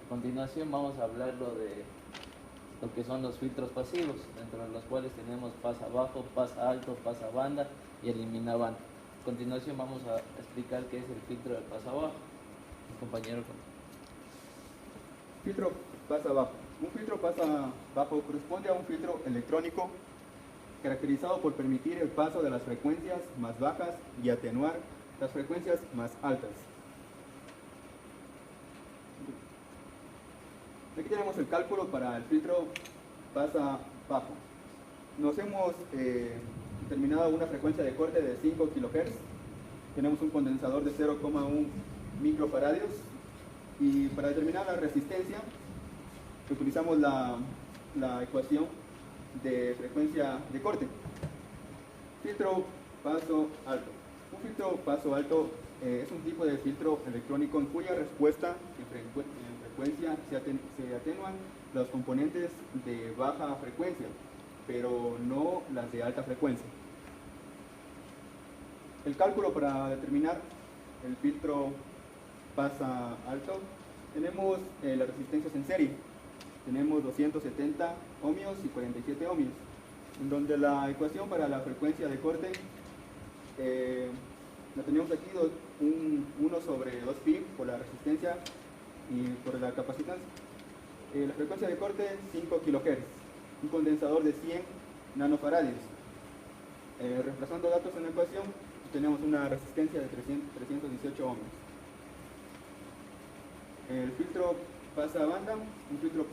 A continuación vamos a hablar de lo que son los filtros pasivos, dentro de los cuales tenemos pasa bajo, pasa alto, pasa banda y elimina banda. A continuación vamos a explicar qué es el filtro de pasa bajo. Mi compañero. Filtro pasa bajo. Un filtro pasa bajo corresponde a un filtro electrónico caracterizado por permitir el paso de las frecuencias más bajas y atenuar las frecuencias más altas. Aquí tenemos el cálculo para el filtro pasa bajo. Nos hemos determinado una frecuencia de corte de 5 kHz. Tenemos un condensador de 0,1 microfaradios. Y para determinar la resistencia, utilizamos la ecuación de frecuencia de corte. Filtro paso alto. Un filtro paso alto es un tipo de filtro electrónico en cuya respuesta en frecuencia se atenúan los componentes de baja frecuencia, pero no las de alta frecuencia. El cálculo para determinar el filtro pasa alto, tenemos las resistencias en serie. Tenemos 270 ohmios y 47 ohmios, en donde la ecuación para la frecuencia de corte la tenemos aquí 1 sobre 2pi por la resistencia y por la capacitancia. La frecuencia de corte 5 kHz, un condensador de 100 nanofaradios. Reemplazando datos en la ecuación, tenemos una resistencia de 318 ohmios. El filtro pasa banda, un filtro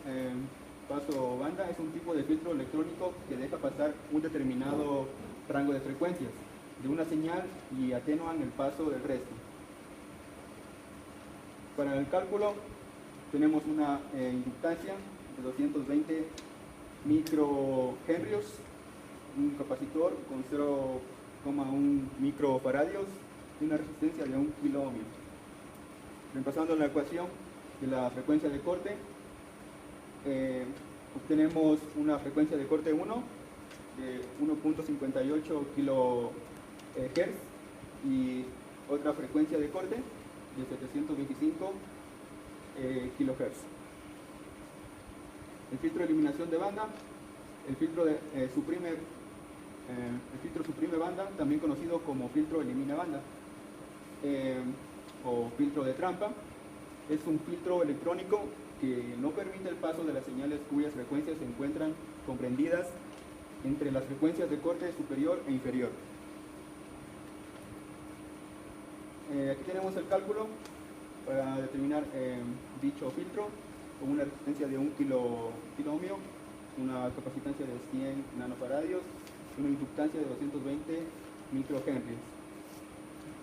paso banda es un tipo de filtro electrónico que deja pasar un determinado rango de frecuencias de una señal y atenuan el paso del resto. Para el cálculo tenemos una inductancia de 220 microhenrios, un capacitor con 0,1 microfaradios y una resistencia de 1 kiloohmio. Reemplazando la ecuación de la frecuencia de corte, obtenemos una frecuencia de corte 1 de 1.58 kHz y otra frecuencia de corte de 725 kHz. El filtro de eliminación de banda, el filtro suprime banda, también conocido como filtro elimina banda o filtro de trampa, es un filtro electrónico que no permite el paso de las señales cuyas frecuencias se encuentran comprendidas entre las frecuencias de corte superior e inferior. Aquí tenemos el cálculo para determinar dicho filtro con una resistencia de 1 kiloohmio, una capacitancia de 100 nanofaradios y una inductancia de 220 microhenrios.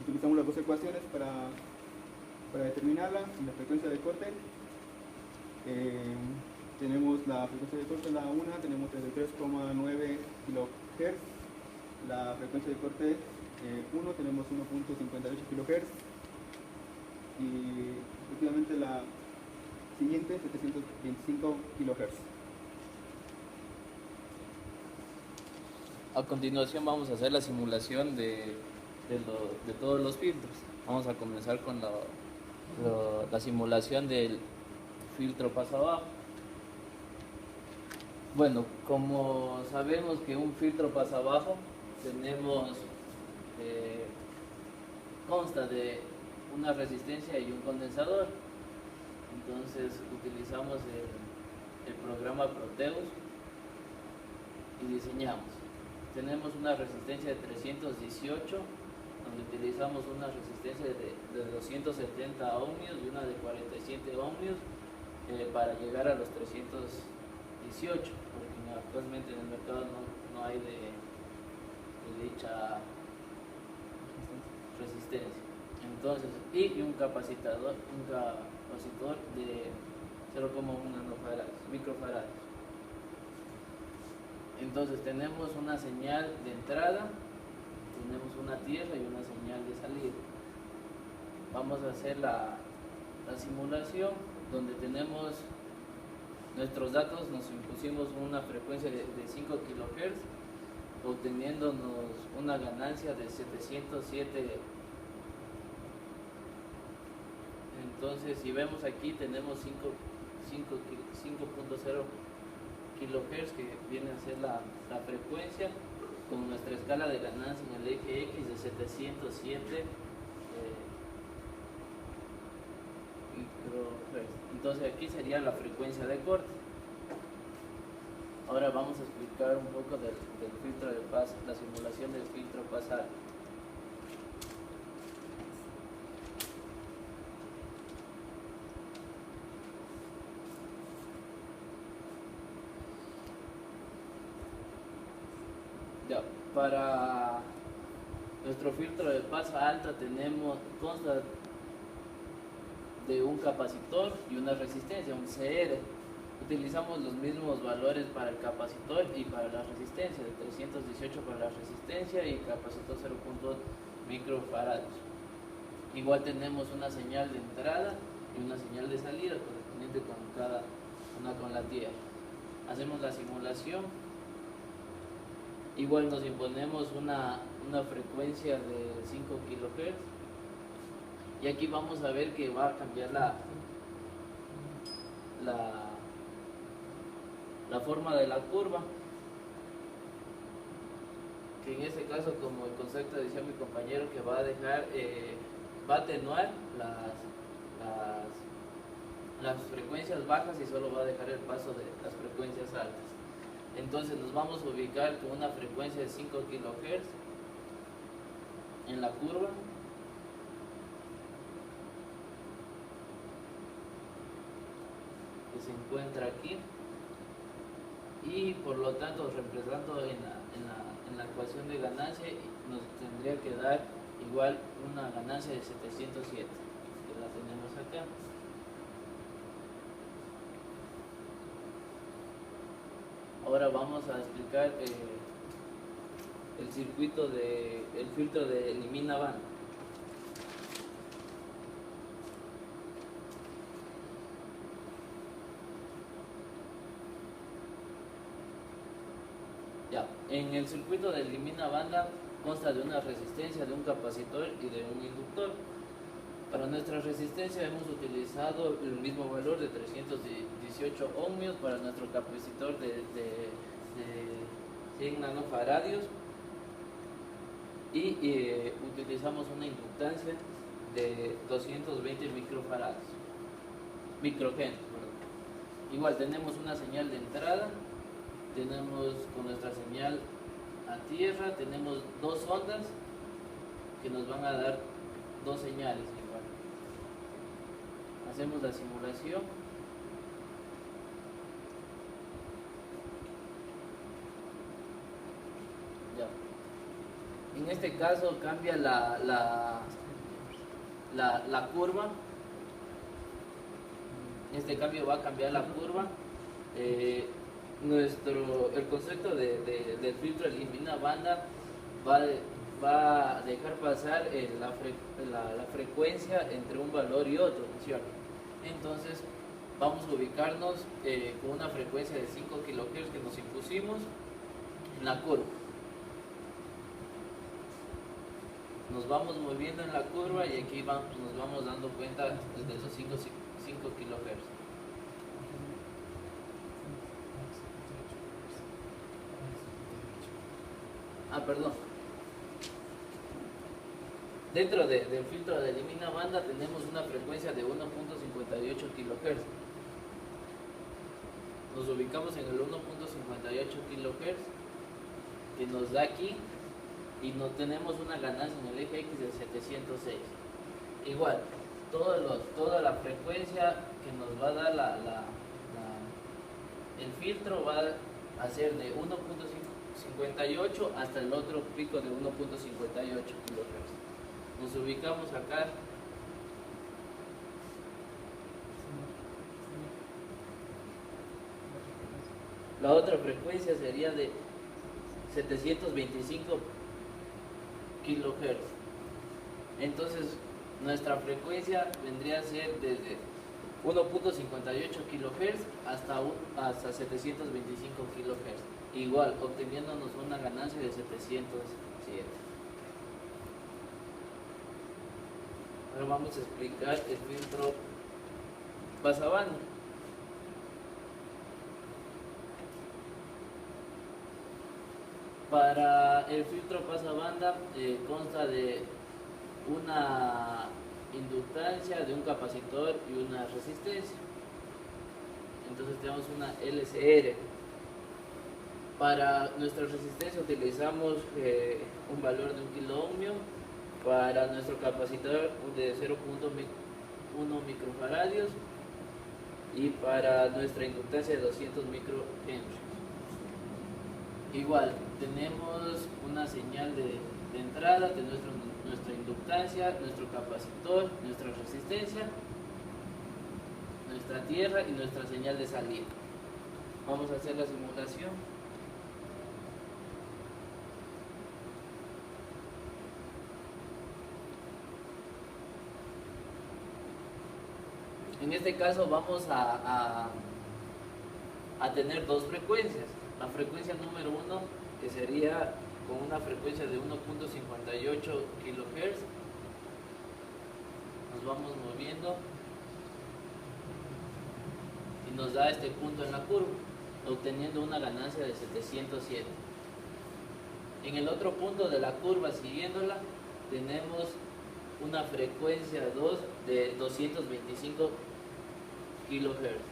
Utilizamos las dos ecuaciones para determinarla. La frecuencia de corte, tenemos la frecuencia de corte, la 1, tenemos 33,9 kHz. La frecuencia de corte 1 tenemos 1.58 kHz. Y efectivamente la siguiente 725 kHz. A continuación vamos a hacer la simulación de todos los filtros. Vamos a comenzar con la simulación del filtro pasa bajo. Bueno, como sabemos que un filtro pasa bajo consta de una resistencia y un condensador. Entonces utilizamos el programa Proteus y diseñamos. Tenemos una resistencia de 318, donde utilizamos una resistencia de 270 ohmios y una de 47 ohmios para llegar a los 318, porque actualmente en el mercado no hay de dicha resistencia. Entonces, y un capacitor de 0,1 microfaradios. Entonces tenemos una señal de entrada, tenemos una tierra y una señal de salida. Vamos a hacer la simulación donde tenemos nuestros datos, nos impusimos una frecuencia de 5 kHz, obteniéndonos una ganancia de 707. Entonces, si vemos aquí, tenemos 5.0 kHz, que viene a ser la frecuencia, con nuestra escala de ganancia en el eje X de 707 microhertz. Entonces aquí sería la frecuencia de corte. Ahora vamos a explicar un poco del filtro de paso, la simulación del filtro pasar. Ya, para nuestro filtro de paso alta consta de un capacitor y una resistencia, un CR. Utilizamos los mismos valores para el capacitor y para la resistencia, de 318 para la resistencia y capacitor 0.2 microfarados. Igual tenemos una señal de entrada y una señal de salida correspondiente con cada una con la tierra. Hacemos la simulación. Igual nos imponemos una frecuencia de 5 kHz y aquí vamos a ver que va a cambiar la forma de la curva, que en este caso, como el concepto decía mi compañero, que va a dejar, va a atenuar las frecuencias bajas y solo va a dejar el paso de las frecuencias altas. Entonces nos vamos a ubicar con una frecuencia de 5 kHz en la curva. Que se encuentra aquí. Y por lo tanto, reemplazando en la ecuación de ganancia, nos tendría que dar igual una ganancia de 707, que la tenemos acá. Ahora vamos a explicar el circuito el filtro de elimina banda. Ya, en el circuito de elimina banda consta de una resistencia, de un capacitor y de un inductor. Para nuestra resistencia hemos utilizado el mismo valor de 318 ohmios, para nuestro capacitor de 100 nanofaradios y utilizamos una inductancia de 220 microhenrios. Igual tenemos una señal de entrada, tenemos con nuestra señal a tierra, tenemos dos ondas que nos van a dar dos señales. Hacemos la simulación. Ya. En este caso cambia la curva. En este cambio va a cambiar la curva. El concepto del filtro elimina banda va a dejar pasar la frecuencia entre un valor y otro, ¿no es cierto? Entonces vamos a ubicarnos con una frecuencia de 5 kHz que nos impusimos en la curva. Nos vamos moviendo en la curva y aquí nos vamos dando cuenta de esos 5 kHz. Perdón. Dentro del filtro de elimina banda tenemos una frecuencia de 1.58 kHz. Nos ubicamos en el 1.58 kHz que nos da aquí y tenemos una ganancia en el eje X de 706. Igual, toda la frecuencia que nos va a dar el filtro va a ser de 1.58 hasta el otro pico de 1.58 kHz. Nos ubicamos acá. La otra frecuencia sería de 725 kHz. Entonces nuestra frecuencia vendría a ser desde 1.58 kHz hasta 725 kHz. Igual, obteniéndonos una ganancia de 707. Ahora vamos a explicar el filtro pasabanda. Para el filtro pasabanda consta de una inductancia, de un capacitor y una resistencia. Entonces tenemos una LCR. Para nuestra resistencia utilizamos un valor de 1 kilo ohmio. Para nuestro capacitor de 0.1 microfaradios. Y para nuestra inductancia de 200 microhenrios. Igual, tenemos una señal de entrada de nuestra inductancia, nuestro capacitor, nuestra resistencia, nuestra tierra y nuestra señal de salida. Vamos a hacer la simulación. En este caso vamos a tener dos frecuencias. La frecuencia número 1, que sería con una frecuencia de 1.58 kHz. Nos vamos moviendo y nos da este punto en la curva, obteniendo una ganancia de 707. En el otro punto de la curva, siguiéndola, tenemos una frecuencia 2 de 225 kHz.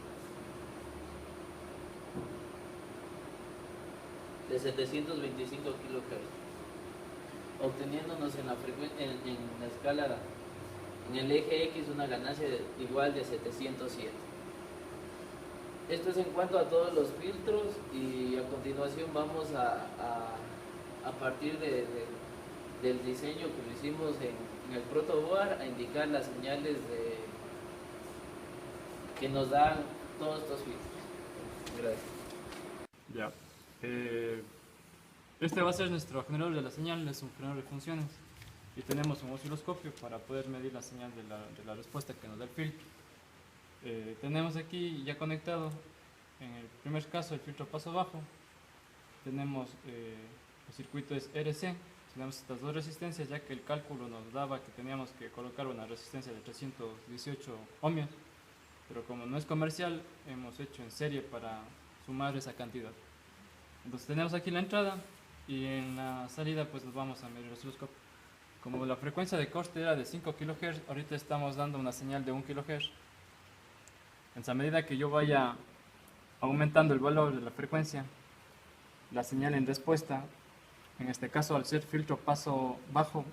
De 725 kHz, obteniéndonos en la escala, en el eje X, una ganancia igual de 707. Esto es en cuanto a todos los filtros, y a continuación vamos a partir del diseño que lo hicimos en el protoboard, a indicar las señales que nos dan todos estos filtros. Gracias. Ya. Este va a ser nuestro generador de la señal, es un generador de funciones, y tenemos un osciloscopio para poder medir la señal de la respuesta que nos da el filtro. Tenemos aquí ya conectado, en el primer caso, el filtro paso bajo. Tenemos el circuito es RC, tenemos estas dos resistencias, ya que el cálculo nos daba que teníamos que colocar una resistencia de 318 ohmios, pero como no es comercial, hemos hecho en serie para sumar esa cantidad. Entonces tenemos aquí la entrada, y en la salida pues nos vamos a medir el osciloscopio. Como la frecuencia de corte era de 5 kHz, ahorita estamos dando una señal de 1 kHz. En esa medida que yo vaya aumentando el valor de la frecuencia, la señal en respuesta, en este caso al ser filtro paso bajo,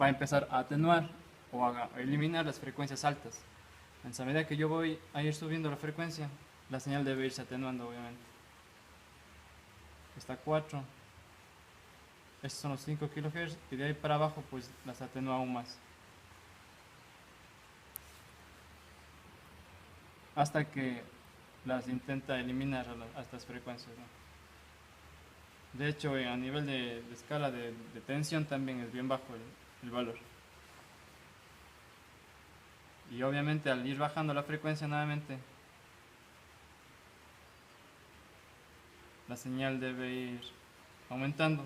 va a empezar a atenuar o a eliminar las frecuencias altas. En esa medida que yo voy a ir subiendo la frecuencia, la señal debe irse atenuando, obviamente. Está 4, estos son los 5 kHz, y de ahí para abajo pues las atenúa aún más, hasta que las intenta eliminar a estas frecuencias, ¿no? De hecho, a nivel de escala de tensión también es bien bajo el valor, y obviamente al ir bajando la frecuencia nuevamente, la señal debe ir aumentando,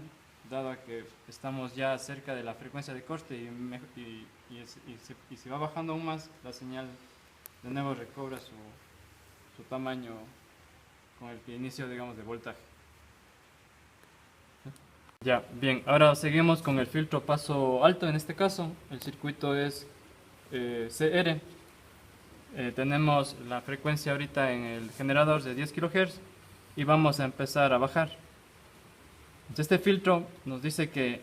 dado a que estamos ya cerca de la frecuencia de corte, y si va bajando aún más, la señal de nuevo recobra su tamaño con el inicio, digamos, de voltaje. Ya, bien, ahora seguimos con el filtro paso alto. En este caso, el circuito es CR. Tenemos la frecuencia ahorita en el generador de 10 kHz, y vamos a empezar a bajar. Entonces, este filtro nos dice que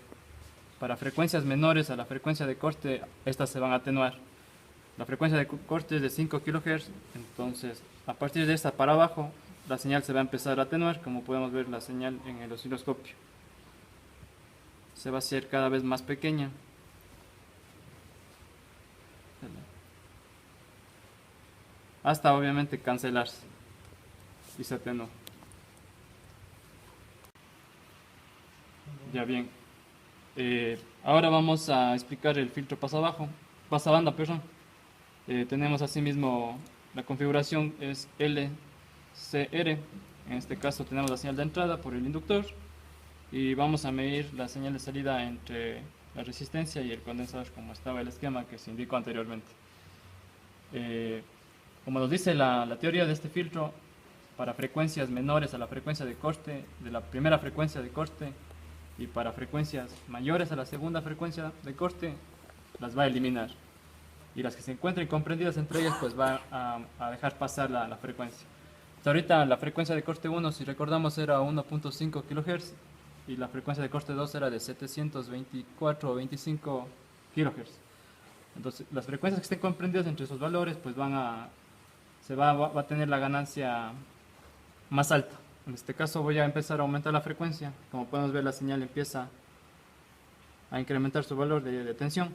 para frecuencias menores a la frecuencia de corte, estas se van a atenuar. La frecuencia de corte es de 5 kHz, entonces a partir de esta para abajo, la señal se va a empezar a atenuar, como podemos ver la señal en el osciloscopio. Se va a hacer cada vez más pequeña. Hasta obviamente cancelarse y se atenúa. Ya bien, ahora vamos a explicar el filtro pasabanda, perdón. Tenemos asimismo la configuración es LCR. En este caso tenemos la señal de entrada por el inductor, y vamos a medir la señal de salida entre la resistencia y el condensador, como estaba el esquema que se indicó anteriormente. Como nos dice la teoría de este filtro, para frecuencias menores a la frecuencia de corte, de la primera frecuencia de corte, y para frecuencias mayores a la segunda frecuencia de corte las va a eliminar, y las que se encuentren comprendidas entre ellas pues va a dejar pasar la frecuencia. Hasta ahorita la frecuencia de corte 1, si recordamos, era 1.5 kHz y la frecuencia de corte 2 era de 724 o 25 kHz. Entonces las frecuencias que estén comprendidas entre esos valores pues va a tener la ganancia más alta. En este caso voy a empezar a aumentar la frecuencia. Como podemos ver, la señal empieza a incrementar su valor de tensión.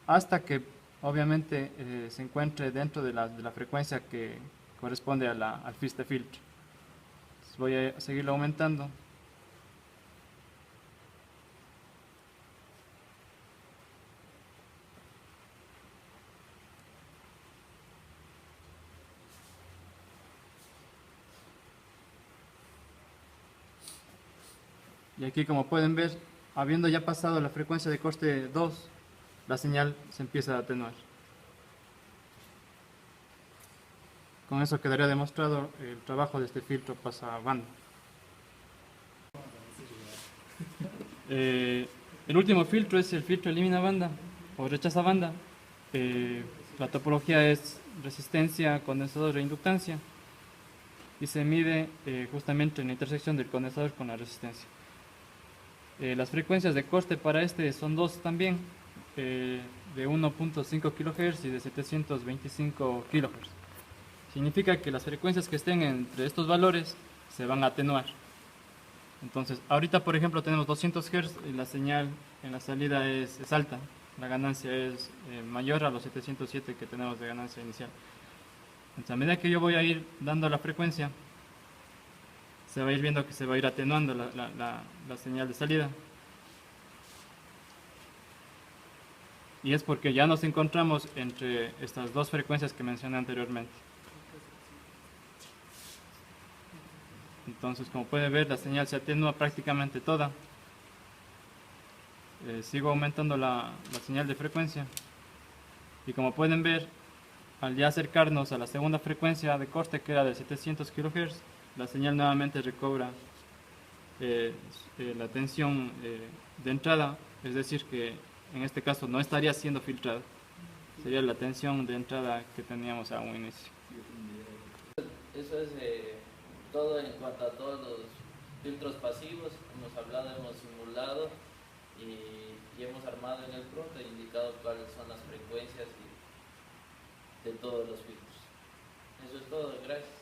Hasta que obviamente se encuentre dentro de la frecuencia que corresponde al pitch de filtro. Entonces voy a seguirlo aumentando. Y aquí, como pueden ver, habiendo ya pasado la frecuencia de corte 2, la señal se empieza a atenuar. Con eso quedaría demostrado el trabajo de este filtro pasabanda. El último filtro es el filtro elimina banda o rechaza banda. La topología es resistencia, condensador e inductancia, y se mide justamente en la intersección del condensador con la resistencia. Las frecuencias de corte para este son dos también, de 1.5 kHz y de 725 kHz. Significa que las frecuencias que estén entre estos valores se van a atenuar. Entonces, ahorita por ejemplo tenemos 200 Hz y la señal en la salida es alta. La ganancia es mayor a los 707 que tenemos de ganancia inicial. Entonces, a medida que yo voy a ir dando la frecuencia, se va a ir viendo que se va a ir atenuando la señal de salida. Y es porque ya nos encontramos entre estas dos frecuencias que mencioné anteriormente. Entonces, como pueden ver, la señal se atenúa prácticamente toda. Sigo aumentando la señal de frecuencia. Y como pueden ver, al ya acercarnos a la segunda frecuencia de corte, que era de 700 kHz, la señal nuevamente recobra la tensión de entrada, es decir que en este caso no estaría siendo filtrada, sería la tensión de entrada que teníamos a un inicio. Eso es todo en cuanto a todos los filtros pasivos. Hemos hablado, hemos simulado y hemos armado en el prompt e indicado cuáles son las frecuencias de todos los filtros. Eso es todo, gracias.